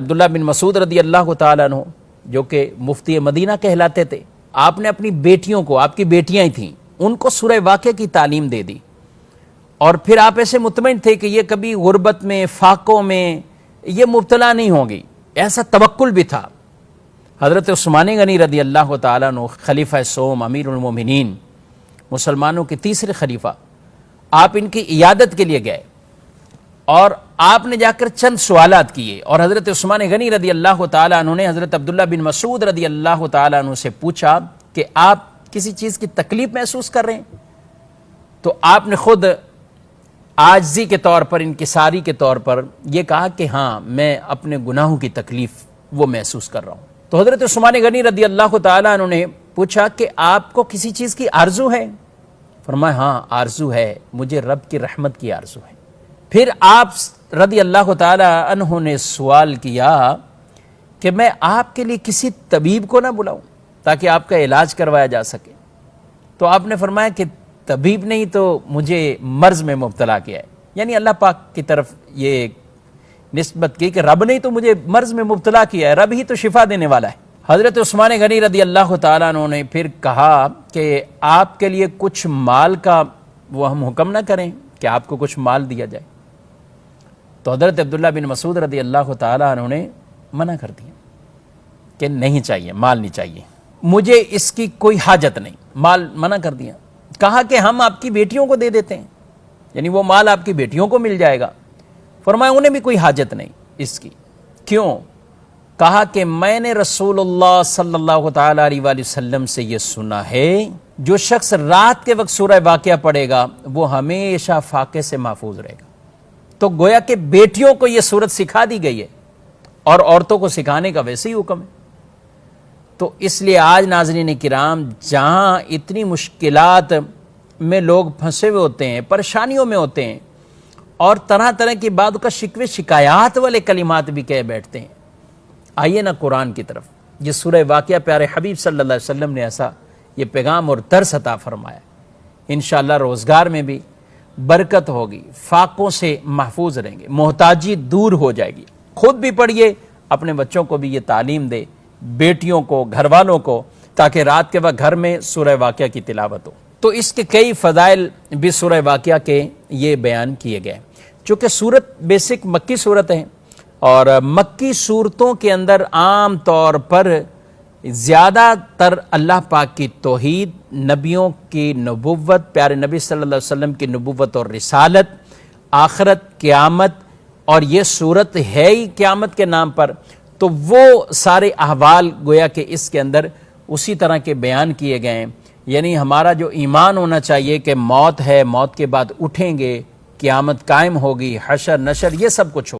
عبداللہ بن مسعود رضی اللہ تعالیٰ عنہ جو کہ مفتی مدینہ کہلاتے تھے، آپ نے اپنی بیٹیوں کو، آپ کی بیٹیاں ہی تھیں، ان کو سورہ واقعہ کی تعلیم دے دی، اور پھر آپ ایسے مطمئن تھے کہ یہ کبھی غربت میں، فاقوں میں یہ مبتلا نہیں ہوں گی، ایسا توکل بھی تھا۔ حضرت عثمان غنی رضی اللہ تعالیٰ عنہ خلیفہ سوم، امیر المومنین، مسلمانوں کے تیسرے خلیفہ، آپ ان کی عیادت کے لیے گئے اور آپ نے جا کر چند سوالات کیے، اور حضرت عثمان غنی رضی اللہ تعالیٰ عنہ نے حضرت عبداللہ بن مسعود رضی اللہ تعالیٰ عنہ سے پوچھا کہ آپ کسی چیز کی تکلیف محسوس کر رہے ہیں؟ تو آپ نے خود عاجزی کے طور پر، انکساری کے طور پر یہ کہا کہ ہاں، میں اپنے گناہوں کی تکلیف وہ محسوس کر رہا ہوں۔ تو حضرت عثمان غنی رضی اللہ تعالیٰ عنہ نے پوچھا کہ آپ کو کسی چیز کی آرزو ہے؟ فرمایا ہاں، آرزو ہے، مجھے رب کی رحمت کی آرزو ہے۔ پھر آپ رضی اللہ تعالی عنہ نے سوال کیا کہ میں آپ کے لیے کسی طبیب کو نہ بلاؤں تاکہ آپ کا علاج کروایا جا سکے؟ تو آپ نے فرمایا کہ طبیب نہیں تو مجھے مرض میں مبتلا کیا ہے، یعنی اللہ پاک کی طرف یہ نسبت کی کہ رب نہیں تو مجھے مرض میں مبتلا کیا ہے، رب ہی تو شفا دینے والا ہے۔ حضرت عثمان غنی رضی اللہ تعالیٰ عنہ نے پھر کہا کہ آپ کے لیے کچھ مال کا وہ ہم حکم نہ کریں کہ آپ کو کچھ مال دیا جائے؟ تو حضرت عبداللہ بن مسعود رضی اللہ تعالیٰ عنہ نے منع کر دیا کہ نہیں چاہیے، مال نہیں چاہیے، مجھے اس کی کوئی حاجت نہیں، مال منع کر دیا۔ کہا کہ ہم آپ کی بیٹیوں کو دے دیتے ہیں، یعنی وہ مال آپ کی بیٹیوں کو مل جائے گا۔ فرمایا انہیں بھی کوئی حاجت نہیں اس کی۔ کیوں؟ کہا کہ میں نے رسول اللہ صلی اللہ تعالیٰ علیہ وآلہ وسلم سے یہ سنا ہے، جو شخص رات کے وقت سورہ واقعہ پڑھے گا وہ ہمیشہ فاقے سے محفوظ رہے گا۔ تو گویا کہ بیٹیوں کو یہ سورت سکھا دی گئی ہے، اور عورتوں کو سکھانے کا ویسے ہی حکم ہے۔ تو اس لیے آج ناظرین کرام، جہاں اتنی مشکلات میں لوگ پھنسے ہوئے ہوتے ہیں، پریشانیوں میں ہوتے ہیں، اور طرح طرح کی باتوں کا شکوے شکایات والے کلمات بھی کہہ بیٹھتے ہیں، آئیے نا قرآن کی طرف۔ یہ سورہ واقعہ پیارے حبیب صلی اللہ علیہ وسلم نے ایسا یہ پیغام اور درس عطا فرمایا، انشاءاللہ روزگار میں بھی برکت ہوگی، فاقوں سے محفوظ رہیں گے، محتاجی دور ہو جائے گی۔ خود بھی پڑھیے، اپنے بچوں کو بھی یہ تعلیم دے، بیٹیوں کو، گھر والوں کو، تاکہ رات کے وقت گھر میں سورہ واقعہ کی تلاوت ہو۔ تو اس کے کئی فضائل بھی سورہ واقعہ کے یہ بیان کیے گئے۔ چونکہ سورت بیسک مکی صورت ہے، اور مکی صورتوں کے اندر عام طور پر زیادہ تر اللہ پاک کی توحید، نبیوں کی نبوت، پیارے نبی صلی اللہ علیہ وسلم کی نبوت اور رسالت، آخرت، قیامت، اور یہ صورت ہے ہی قیامت کے نام پر، تو وہ سارے احوال گویا کہ اس کے اندر اسی طرح کے بیان کیے گئے ہیں۔ یعنی ہمارا جو ایمان ہونا چاہیے کہ موت ہے، موت کے بعد اٹھیں گے، قیامت قائم ہوگی، حشر نشر، یہ سب کچھ ہوگا۔